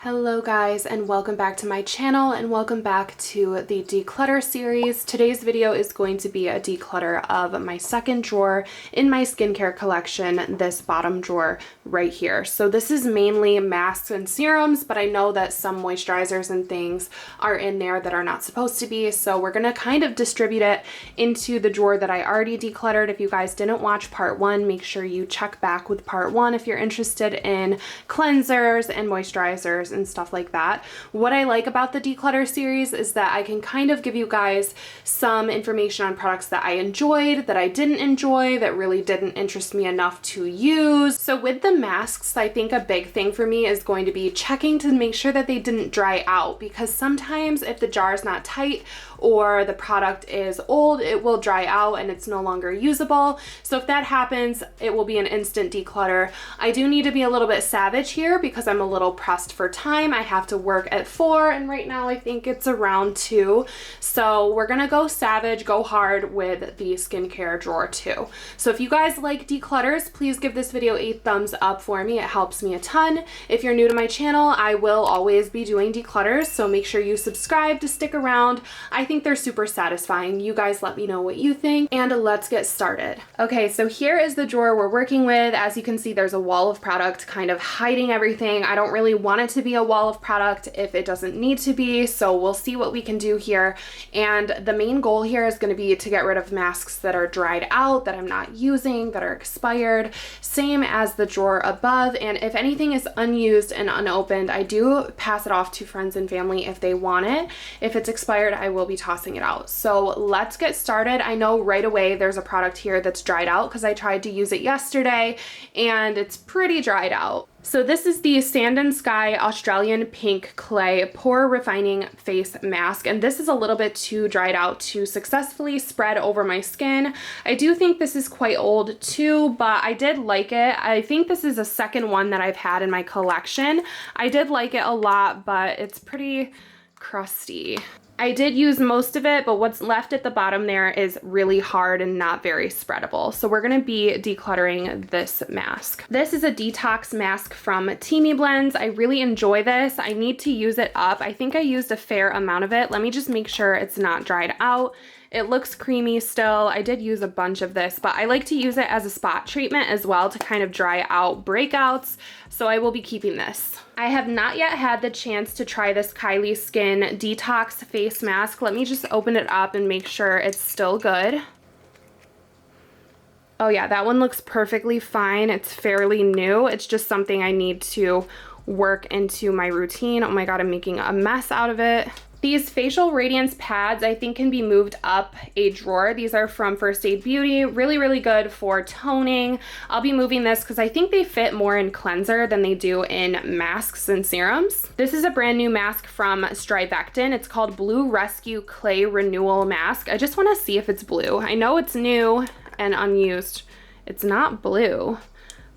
Hello guys, and welcome back to my channel and welcome back to the declutter series. Today's video is going to be a declutter of my second drawer in my skincare collection, this bottom drawer right here. So this is mainly masks and serums, but I know that some moisturizers and things are in there that are not supposed to be. So we're gonna kind of distribute it into the drawer that I already decluttered. If you guys didn't watch part one, make sure you check back with part one if you're interested in cleansers and moisturizers and stuff like that. What I like about the declutter series is that I can kind of give you guys some information on products that I enjoyed, that I didn't enjoy, that really didn't interest me enough to use. So with the masks, I think a big thing for me is going to be checking to make sure that they didn't dry out, because sometimes if the jar is not tight or the product is old, it will dry out and it's no longer usable. So if that happens, it will be an instant declutter. I do need to be a little bit savage here because I'm a little pressed for time. I have to work at 4 and right now I think it's around 2. So we're gonna go savage, go hard with the skincare drawer too. So if you guys like declutters, please give this video a thumbs up for me. It helps me a ton. If you're new to my channel, I will always be doing declutters, so make sure you subscribe to stick around. I think they're super satisfying. You guys let me know what you think, and let's get started. Okay, so here is the drawer we're working with. As you can see, there's a wall of product kind of hiding everything. I don't really want it to be a wall of product if it doesn't need to be, so we'll see what we can do here. And the main goal here is going to be to get rid of masks that are dried out, that I'm not using, that are expired, same as the drawer above. And if anything is unused and unopened, I do pass it off to friends and family if they want it. If it's expired, I will be tossing it out. So let's get started. I know right away there's a product here that's dried out because I tried to use it yesterday and it's pretty dried out. So this is the Sand & Sky Australian Pink Clay Pore Refining Face Mask, and this is a little bit too dried out to successfully spread over my skin. I do think this is quite old too, but I did like it. I think this is a second one that I've had in my collection. I did like it a lot, but it's pretty crusty. I did use most of it, but what's left at the bottom there is really hard and not very spreadable. So we're gonna be decluttering this mask. This is a detox mask from Teamy Blends. I really enjoy this. I need to use it up. I think I used a fair amount of it. Let me just make sure it's not dried out. It looks creamy still. I did use a bunch of this, but I like to use it as a spot treatment as well to kind of dry out breakouts. So I will be keeping this. I have not yet had the chance to try this Kylie Skin Detox Face Mask. Let me just open it up and make sure it's still good. Oh yeah, that one looks perfectly fine. It's fairly new. It's just something I need to work into my routine. Oh my God, I'm making a mess out of it. These facial radiance pads I think can be moved up a drawer. These are from First Aid Beauty. Really, really good for toning. I'll be moving this because I think they fit more in cleanser than they do in masks and serums. This is a brand new mask from Rakuten. It's called Blue Rescue Clay Renewal Mask. I just want to see if it's blue. I know it's new and unused. It's not blue,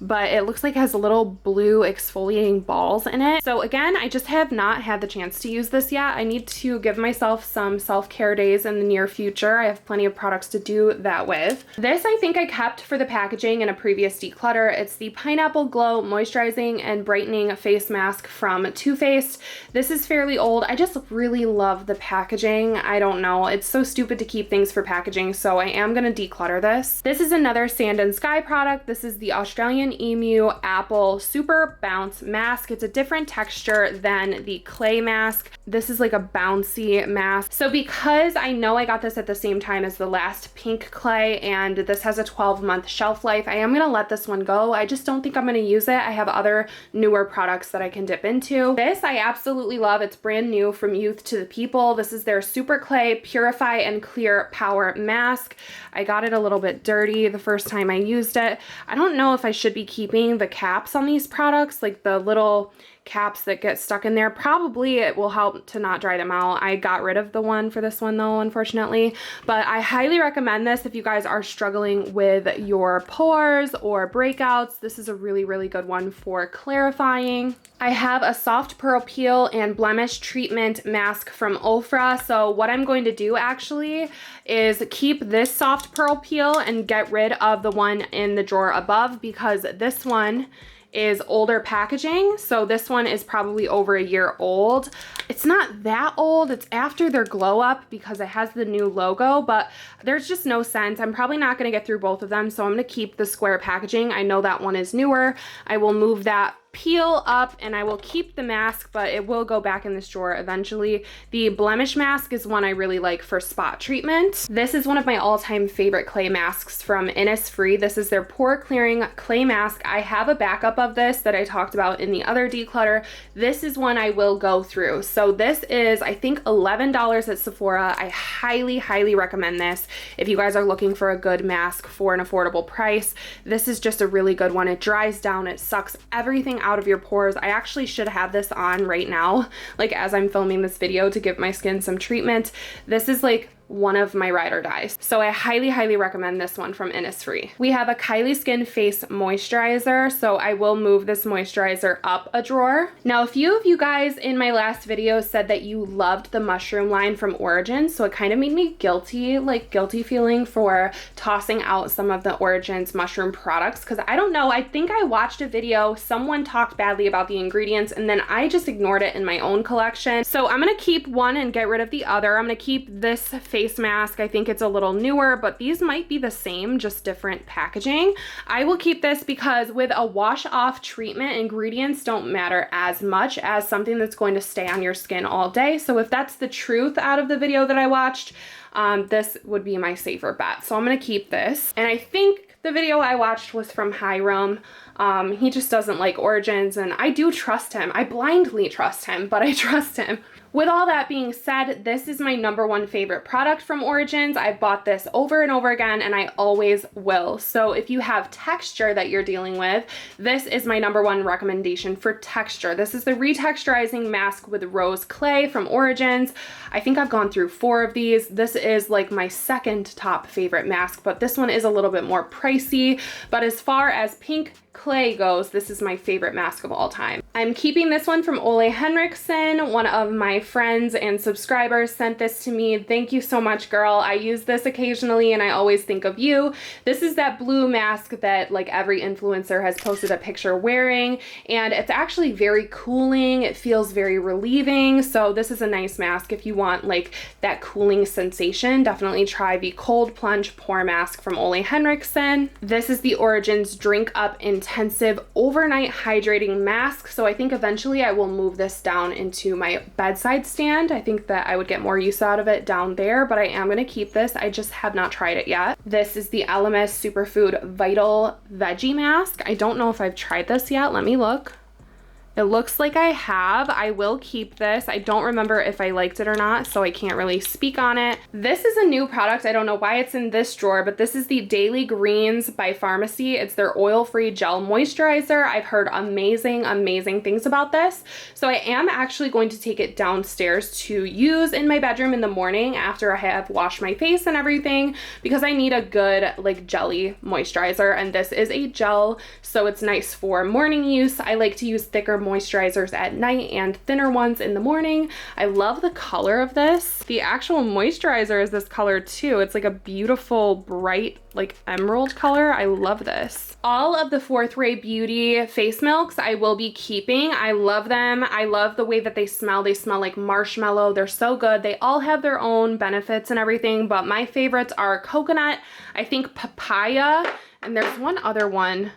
but it looks like it has little blue exfoliating balls in it. So again, I just have not had the chance to use this yet. I need to give myself some self-care days in the near future. I have plenty of products to do that with. This I think I kept for the packaging in a previous declutter. It's the Pineapple Glow Moisturizing and Brightening Face Mask from Too Faced. This is fairly old. I just really love the packaging. I don't know. It's so stupid to keep things for packaging, so I am gonna declutter this. This is another Sand & Sky product. This is the Australian Emu Apple Super Bounce Mask. It's a different texture than the clay mask. This is like a bouncy mask. So because I know I got this at the same time as the last pink clay and this has a 12-month shelf life, I am gonna let this one go. I just don't think I'm gonna use it. I have other newer products that I can dip into. This I absolutely love. It's brand new from Youth to the People. This is their Super Clay Purify and Clear Power Mask. I got it a little bit dirty the first time I used it. I don't know if I should be keeping the caps on these products, like the little caps that get stuck in there. Probably it will help to not dry them out. I got rid of the one for this one though, unfortunately, but I highly recommend this if you guys are struggling with your pores or breakouts. This is a really, really good one for clarifying. I have a soft pearl peel and blemish treatment mask from Ofra. So what I'm going to do actually is keep this soft pearl peel and get rid of the one in the drawer above, because this one is older packaging. So this one is probably over a year old. It's not that old. It's after their glow up because it has the new logo, but there's just no sense. I'm probably not going to get through both of them, so I'm going to keep the square packaging. I know that one is newer. I will move that peel up and I will keep the mask, but it will go back in this drawer eventually. The blemish mask is one I really like for spot treatment. This is one of my all-time favorite clay masks from Innisfree. This is their pore clearing clay mask. I have a backup of this that I talked about in the other declutter. This is one I will go through. So this is, I think, $11 at Sephora. I highly recommend this if you guys are looking for a good mask for an affordable price. This is just a really good one. It dries down, it sucks everything out of your pores. I actually should have this on right now, like as I'm filming this video, to give my skin some treatment. This is like one of my ride or dies. So I highly recommend this one from Innisfree. We have a Kylie Skin Face Moisturizer. So I will move this moisturizer up a drawer. Now, a few of you guys in my last video said that you loved the mushroom line from Origins. So it kind of made me guilty, like guilty feeling for tossing out some of the Origins mushroom products. Cause I don't know, I think I watched a video, someone talked badly about the ingredients and then I just ignored it in my own collection. So I'm gonna keep one and get rid of the other. I'm gonna keep this face mask. I think it's a little newer, but these might be the same, just different packaging. I will keep this because with a wash off treatment, ingredients don't matter as much as something that's going to stay on your skin all day. So if that's the truth out of the video that I watched, this would be my safer bet. So I'm gonna keep this. And I think the video I watched was from Hiram. He just doesn't like Origins and I do trust him. I blindly trust him, but I trust him. With all that being said, this is my #1 favorite product from Origins. I've bought this over and over again and I always will. So if you have texture that you're dealing with, this is my #1 recommendation for texture. This is the retexturizing mask with rose clay from Origins. I think I've gone through 4 of these. This is like my second top favorite mask, but this one is a little bit more pricey. But as far as pink clay goes, this is my favorite mask of all time. I'm keeping this one from Ole Henriksen. One of my friends and subscribers sent this to me. Thank you so much, girl. I use this occasionally and I always think of you. This is that blue mask that like every influencer has posted a picture wearing, and it's actually very cooling. It feels very relieving. So this is a nice mask if you want like that cooling sensation. Definitely try the Cold Plunge Pore Mask from Ole Henriksen. This is the Origins Drink Up Intensive Overnight Hydrating Mask. So I think eventually I will move this down into my bedside stand. I think that I would get more use out of it down there, but I am going to keep this. I just have not tried it yet. This is the Elemis Superfood Vital Veggie Mask. I don't know if I've tried this yet. Let me look. It looks like I have. I will keep this. I don't remember if I liked it or not, so I can't really speak on it. This is a new product. I don't know why it's in this drawer, but this is the Daily Greens by Pharmacy. It's their oil-free gel moisturizer. I've heard amazing things about this. So I am actually going to take it downstairs to use in my bedroom in the morning after I have washed my face and everything, because I need a good like jelly moisturizer, and this is a gel, so it's nice for morning use. I like to use thicker moisturizers at night and thinner ones in the morning. I love the color of this. The actual moisturizer is this color too. It's like a beautiful bright like emerald color. I love this. All of the Fourth Ray Beauty face milks I will be keeping. I love them. I love the way that they smell. They smell like marshmallow. They're so good. They all have their own benefits and everything, but my favorites are coconut, I think papaya, and there's one other one.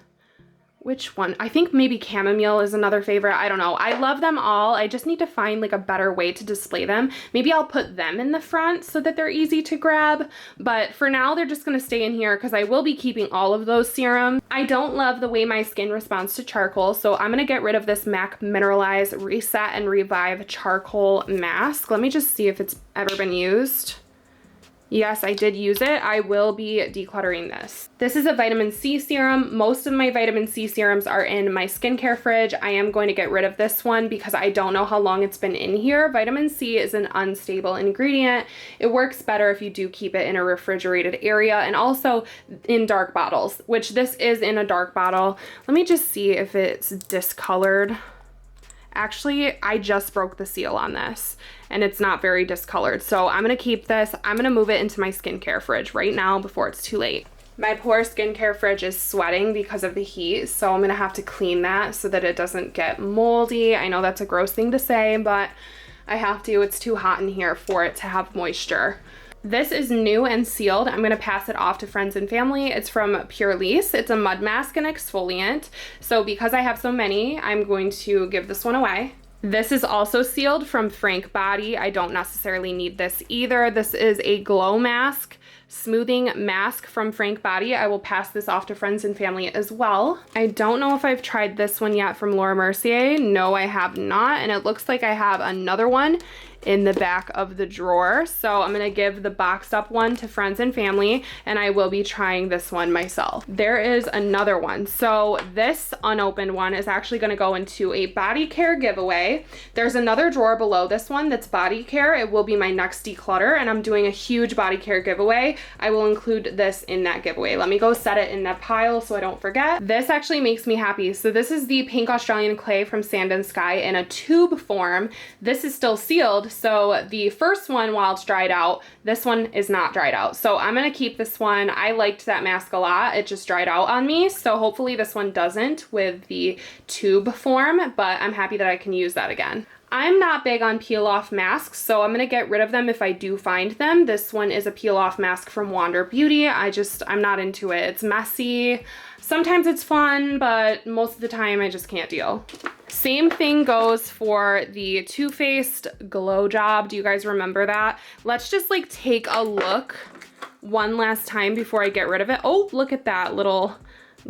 Which one? I think maybe chamomile is another favorite. I don't know. I love them all. I just need to find like a better way to display them. Maybe I'll put them in the front so that they're easy to grab. But for now, they're just going to stay in here because I will be keeping all of those serums. I don't love the way my skin responds to charcoal, so I'm going to get rid of this MAC Mineralize Reset and Revive Charcoal Mask. Let me just see if it's ever been used. Yes, I did use it. I will be decluttering this. This is a vitamin C serum. Most of my vitamin C serums are in my skincare fridge. I am going to get rid of this one because I don't know how long it's been in here. Vitamin C is an unstable ingredient. It works better if you do keep it in a refrigerated area and also in dark bottles, which this is in a dark bottle. Let me just see if it's discolored. Actually, I just broke the seal on this and it's not very discolored. So I'm gonna keep this. I'm gonna move it into my skincare fridge right now before it's too late. My poor skincare fridge is sweating because of the heat, so I'm gonna have to clean that so that it doesn't get moldy. I know that's a gross thing to say, but I have to. It's too hot in here for it to have moisture. This is new and sealed. I'm gonna pass it off to friends and family. It's from Pure Lease. It's a mud mask and exfoliant. So because I have so many, I'm going to give this one away. This is also sealed from Frank Body. I don't necessarily need this either. This is a glow mask, smoothing mask from Frank Body. I will pass this off to friends and family as well. I don't know if I've tried this one yet from Laura Mercier. No, I have not. And it looks like I have another one in the back of the drawer. So I'm gonna give the boxed up one to friends and family, and I will be trying this one myself. There is another one. So this unopened one is actually gonna go into a body care giveaway. There's another drawer below this one that's body care. It will be my next declutter, and I'm doing a huge body care giveaway. I will include this in that giveaway. Let me go set it in that pile so I don't forget. This actually makes me happy. So this is the pink Australian clay from Sand and Sky in a tube form. This is still sealed. So the first one, while it's dried out, this one is not dried out. So I'm gonna keep this one. I liked that mask a lot. It just dried out on me. So hopefully this one doesn't with the tube form, but I'm happy that I can use that again. I'm not big on peel off masks, so I'm gonna get rid of them if I do find them. This one is a peel off mask from Wander Beauty. I'm not into it. It's messy. Sometimes it's fun, but most of the time I just can't deal. Same thing goes for the Too Faced Glow Job. Do you guys remember that? Let's just like take a look one last time before I get rid of it. Oh, look at that little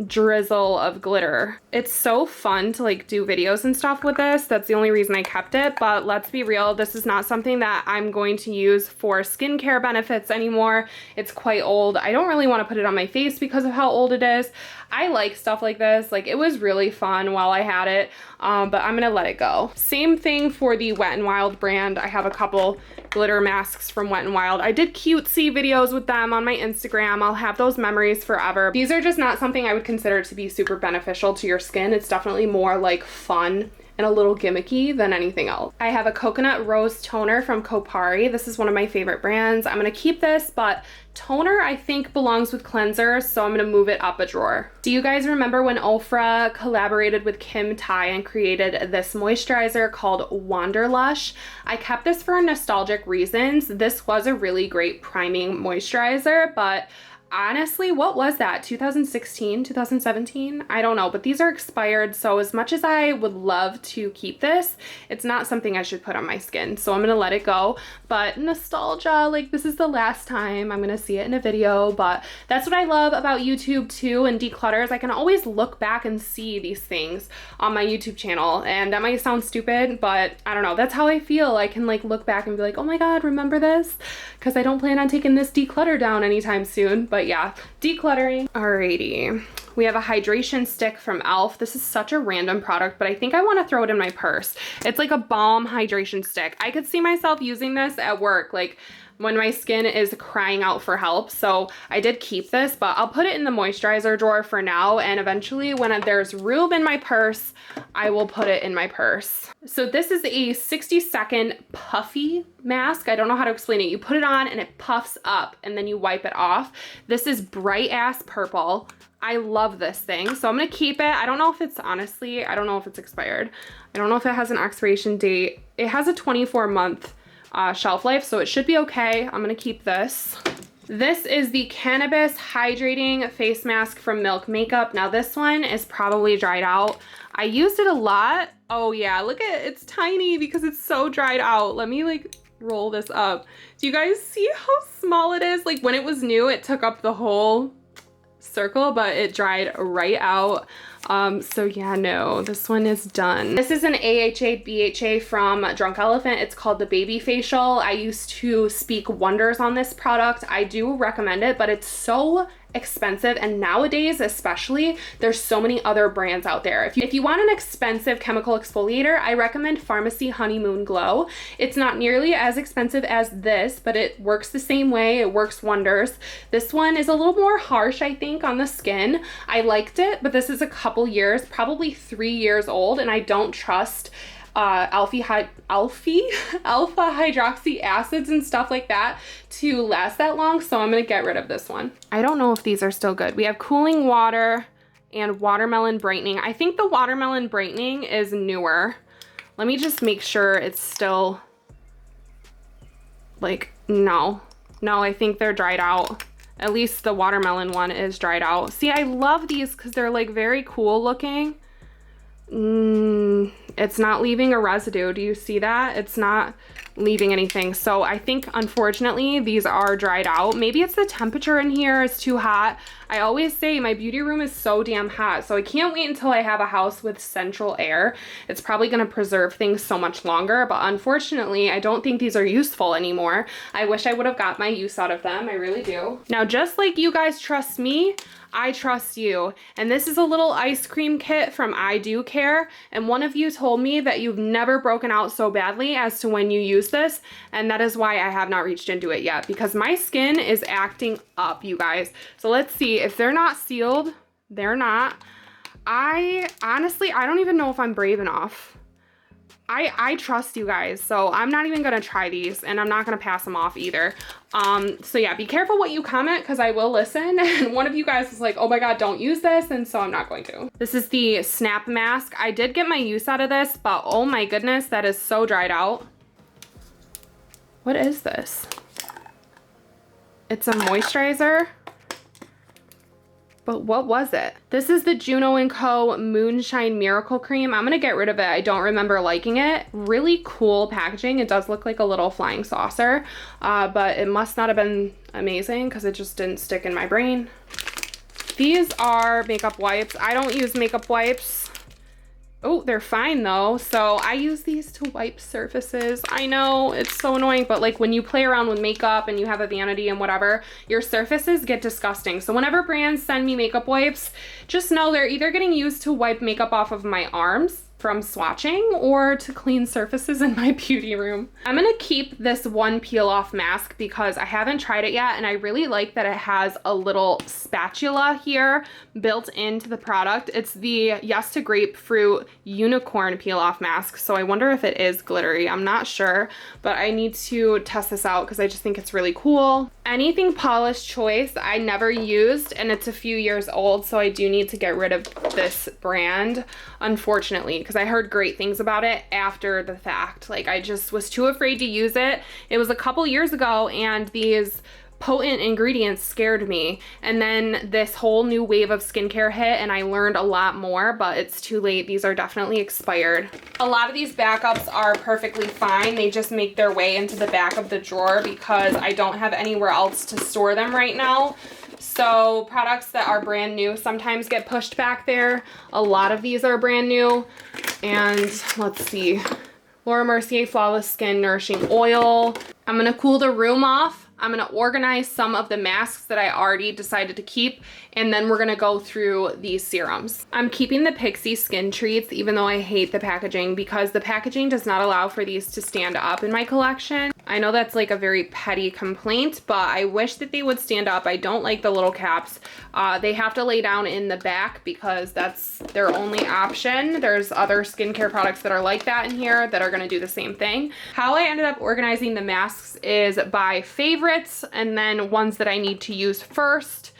drizzle of glitter. It's so fun to like do videos and stuff with this. That's the only reason I kept it, but let's be real, this is not something that I'm going to use for skincare benefits anymore. It's quite old. I don't really want to put it on my face because of how old it is. I like stuff like this. Like, it was really fun while I had it, but I'm gonna let it go. Same thing for the Wet n Wild brand. I have a couple glitter masks from Wet n Wild. I did cutesy videos with them on my Instagram. I'll have those memories forever. These are just not something I would consider to be super beneficial to your skin. It's definitely more like fun and a little gimmicky than anything else. I have a coconut rose toner from Kopari. This is one of my favorite brands. I'm gonna keep this, but toner I think belongs with cleansers, so I'm gonna move it up a drawer. Do you guys remember when Ofra collaborated with Kim Tai and created this moisturizer called Wanderlush? I kept this for nostalgic reasons. This was a really great priming moisturizer, but honestly, what was that? 2016, 2017? I don't know, but these are expired. So as much as I would love to keep this, it's not something I should put on my skin. So I'm gonna let it go. But nostalgia, like this is the last time I'm gonna see it in a video, but that's what I love about YouTube too and declutters. I can always look back and see these things on my YouTube channel. And that might sound stupid, but I don't know, that's how I feel. I can like look back and be like, oh my God, remember this? Because I don't plan on taking this declutter down anytime soon. But yeah, decluttering. Alrighty. We have a hydration stick from Elf. This is such a random product, but I think I want to throw it in my purse. It's like a balm hydration stick. I could see myself using this at work, like when my skin is crying out for help. So I did keep this, but I'll put it in the moisturizer drawer for now. And eventually when there's room in my purse, I will put it in my purse. So this is a 60-second puffy mask. I don't know how to explain it. You put it on and it puffs up and then you wipe it off. This is bright ass purple. I love this thing. So I'm gonna keep it. I don't know if it's, honestly, I don't know if it's expired. I don't know if it has an expiration date. It has a 24-month shelf life, so it should be okay. I'm gonna keep this. This is the Cannabis Hydrating Face Mask from Milk Makeup. Now this one is probably dried out. I used it a lot. Oh yeah, look at it. It's tiny because it's so dried out. Let me like roll this up. Do you guys see how small it is? Like when it was new, it took up the whole circle, but it dried right out. So yeah, no, this one is done. This is an AHA BHA from Drunk Elephant. It's called the Baby Facial. I used to speak wonders on this product. I do recommend it, but it's so expensive, and nowadays especially there's so many other brands out there. If you want an expensive chemical exfoliator, I recommend Pharmacy Honeymoon Glow. It's not nearly as expensive as this, but it works the same way. It works wonders. This one is a little more harsh, I think, on the skin. I liked it, but this is a couple years, probably 3 years old, and I don't trust alpha hydroxy acids and stuff like that to last that long, so I'm gonna get rid of this one. I don't know if these are still good. We have cooling water and watermelon brightening. I think the watermelon brightening is newer. Let me just make sure it's still, like, no, I think they're dried out. At least the watermelon one is dried out. See, I love these because they're like very cool looking. It's not leaving a residue. Do you see that? It's not leaving anything. So I think, unfortunately, these are dried out. Maybe it's the temperature in here is too hot. I always say my beauty room is so damn hot, so I can't wait until I have a house with central air. It's probably gonna preserve things so much longer, but unfortunately, I don't think these are useful anymore. I wish I would have got my use out of them. I really do. Now, just like you guys trust me, I trust you. And this is a little ice cream kit from I Do Care. And one of you told me that you've never broken out so badly as to when you use this. And that is why I have not reached into it yet, because my skin is acting up, you guys. So let's see. If they're not sealed, they're not. Honestly, I don't even know if I'm brave enough. I trust you guys, so I'm not even gonna try these, and I'm not gonna pass them off either. So yeah, be careful what you comment, because I will listen. And one of you guys was like, oh my god, don't use this, and so I'm not going to. This is the Snap Mask. I did get my use out of this, but oh my goodness, that is so dried out. What is this? It's a moisturizer. But what was it? This is the Juno & Co. Moonshine Miracle Cream. I'm gonna get rid of it. I don't remember liking it. Really cool packaging. It does look like a little flying saucer, but it must not have been amazing because it just didn't stick in my brain. These are makeup wipes. I don't use makeup wipes. Oh, they're fine though. So I use these to wipe surfaces. I know it's so annoying, but like when you play around with makeup and you have a vanity and whatever, your surfaces get disgusting. So whenever brands send me makeup wipes, just know they're either getting used to wipe makeup off of my arms from swatching or to clean surfaces in my beauty room. I'm gonna keep this one peel off mask because I haven't tried it yet, and I really like that it has a little spatula here built into the product. It's the Yes to Grapefruit Unicorn peel off mask, so I wonder if it is glittery. I'm not sure, but I need to test this out because I just think it's really cool. Anything Paula's Choice I never used, and it's a few years old, so I do need to get rid of this brand, unfortunately, because I heard great things about it after the fact. Like, I just was too afraid to use it. It was a couple years ago, and these potent ingredients scared me, and then this whole new wave of skincare hit and I learned a lot more, but it's too late. These are definitely expired. A lot of these backups are perfectly fine. They just make their way into the back of the drawer because I don't have anywhere else to store them right now. So products that are brand new sometimes get pushed back there. A lot of these are brand new. And let's see, Laura Mercier Flawless Skin Nourishing Oil. I'm gonna cool the room off. I'm gonna organize some of the masks that I already decided to keep, and then we're gonna go through these serums. I'm keeping the Pixie Skin Treats, even though I hate the packaging, because the packaging does not allow for these to stand up in my collection. I know that's like a very petty complaint, but I wish that they would stand up. I don't like the little caps. They have to lay down in the back because that's their only option. There's other skincare products that are like that in here that are gonna do the same thing. How I ended up organizing the masks is by favorites and then ones that I need to use first.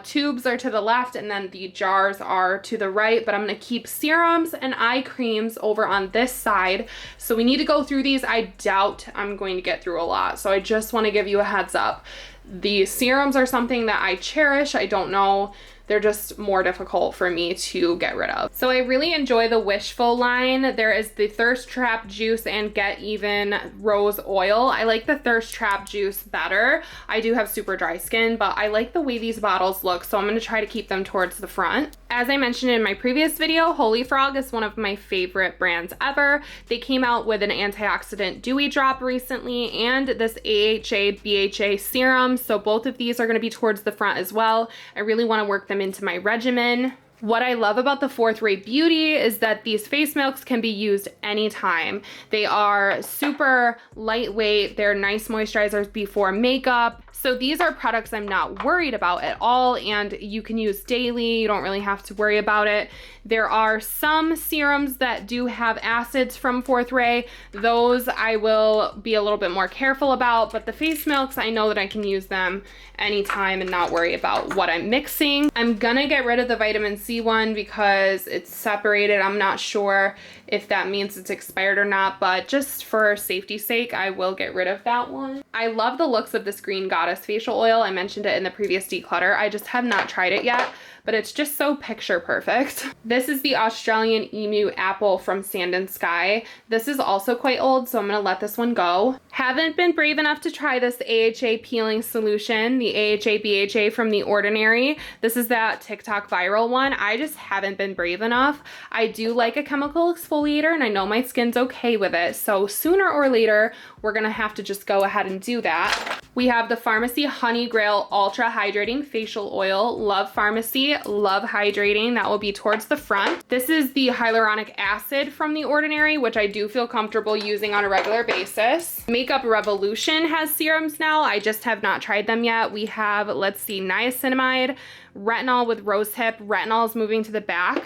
Tubes are to the left and then the jars are to the right, but I'm gonna keep serums and eye creams over on this side. So we need to go through these. I doubt I'm going to get through a lot, so I just wanna give you a heads up. The serums are something that I cherish. I don't know, they're just more difficult for me to get rid of. So I really enjoy the Wishful line. There is the Thirst Trap Juice and Get Even Rose Oil. I like the Thirst Trap Juice better. I do have super dry skin, but I like the way these bottles look, so I'm gonna try to keep them towards the front. As I mentioned in my previous video, Holy Frog is one of my favorite brands ever. They came out with an antioxidant dewy drop recently and this AHA BHA serum, so both of these are gonna be towards the front as well. I really wanna work them into my regimen. What I love about the Fourth Ray Beauty is that these face milks can be used anytime. They are super lightweight. They're nice moisturizers before makeup. So these are products I'm not worried about at all, and you can use daily. You don't really have to worry about it. There are some serums that do have acids from Fourth Ray. Those I will be a little bit more careful about, but the face milks, I know that I can use them anytime and not worry about what I'm mixing. I'm gonna get rid of the vitamin C one because it's separated. I'm not sure if that means it's expired or not, but just for safety's sake, I will get rid of that one. I love the looks of this Green Goddess facial oil. I mentioned it in the previous declutter. I just have not tried it yet, but it's just so picture perfect. This is the Australian Emu Apple from Sand and Sky. This is also quite old, so I'm gonna let this one go. Haven't been brave enough to try this AHA peeling solution, the AHA BHA from The Ordinary. This is that TikTok viral one. I just haven't been brave enough. I do like a chemical exfoliator, and I know my skin's okay with it, so sooner or later, we're gonna have to just go ahead and do that. We have the Pharmacy Honey Grail Ultra Hydrating Facial Oil. Love Pharmacy, love hydrating. That will be towards the front. This is the hyaluronic acid from The Ordinary, which I do feel comfortable using on a regular basis. Makeup Revolution has serums now. I just have not tried them yet. We have, let's see, niacinamide, retinol with rosehip. Retinol is moving to the back.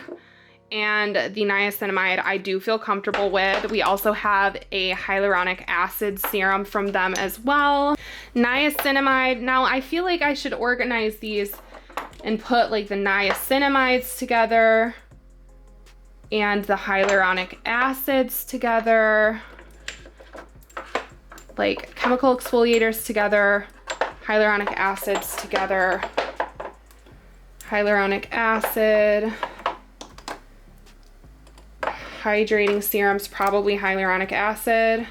And the niacinamide I do feel comfortable with. We also have a hyaluronic acid serum from them as well. Niacinamide, now I feel like I should organize these and put like the niacinamides together and the hyaluronic acids together, like chemical exfoliators together, hyaluronic acids together, hyaluronic acid, hydrating serums, probably hyaluronic acid.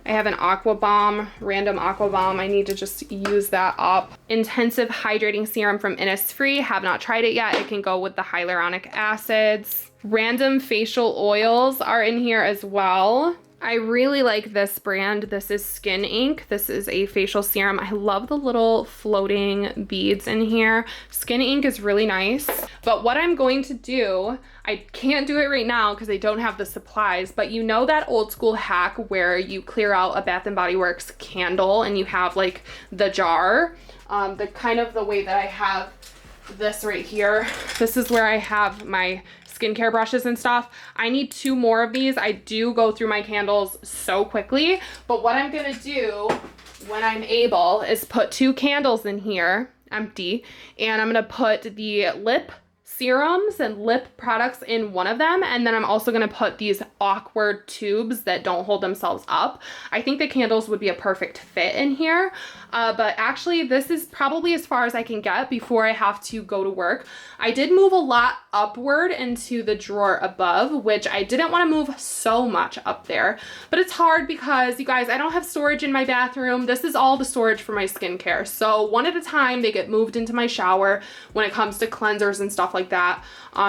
I have an Aqua Bomb, random Aqua Bomb. I need to just use that up. Intensive hydrating serum from Innisfree. Have not tried it yet. It can go with the hyaluronic acids. Random facial oils are in here as well. I really like this brand. This is Skin Ink. This is a facial serum. I love the little floating beads in here. Skin Ink is really nice. But what I'm going to do, I can't do it right now because I don't have the supplies, but you know that old school hack where you clear out a Bath & Body Works candle and you have like the jar, the kind of the way that I have this right here. This is where I have my skincare brushes and stuff. I need 2 more of these. I do go through my candles so quickly, but what I'm gonna do when I'm able is put 2 candles in here, empty, and I'm gonna put the lip serums and lip products in one of them, and then I'm also gonna put these awkward tubes that don't hold themselves up. I think the candles would be a perfect fit in here, but actually this is probably as far as I can get before I have to go to work. I did move a lot upward into the drawer above, which I didn't want to move so much up there, but it's hard because you guys, I don't have storage in my bathroom. This is all the storage for my skincare, so one at a time they get moved into my shower when it comes to cleansers and stuff like that.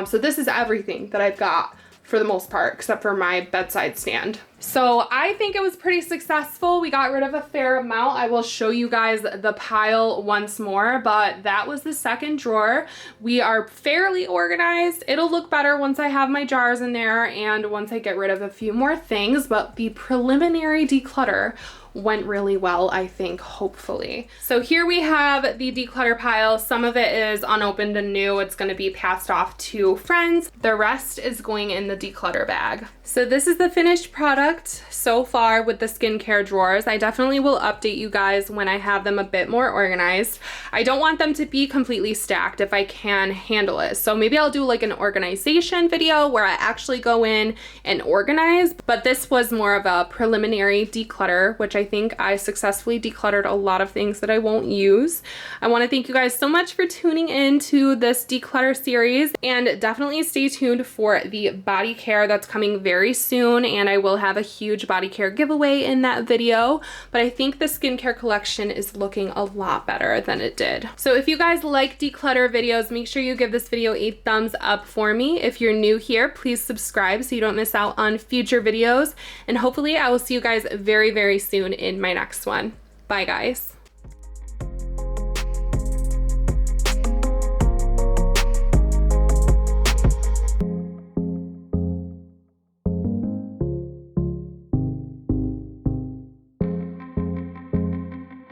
So this is everything that I've got for the most part, except for my bedside stand. So I think it was pretty successful. We got rid of a fair amount. I will show you guys the pile once more, but that was the second drawer. We are fairly organized. It'll look better once I have my jars in there and once I get rid of a few more things, but the preliminary declutter went really well, I think, hopefully. So here we have the declutter pile. Some of it is unopened and new. It's going to be passed off to friends. The rest is going in the declutter bag. So this is the finished product so far with the skincare drawers. I definitely will update you guys when I have them a bit more organized. I don't want them to be completely stacked if I can handle it. So maybe I'll do like an organization video where I actually go in and organize, but this was more of a preliminary declutter, which I think I successfully decluttered a lot of things that I won't use. I want to thank you guys so much for tuning in to this declutter series, and definitely stay tuned for the body care that's coming very soon, and I will have a huge body care giveaway in that video, but I think the skincare collection is looking a lot better than it did. So if you guys like declutter videos, make sure you give this video a thumbs up for me. If you're new here, please subscribe so you don't miss out on future videos, and hopefully I will see you guys very, very soon in my next one. Bye guys.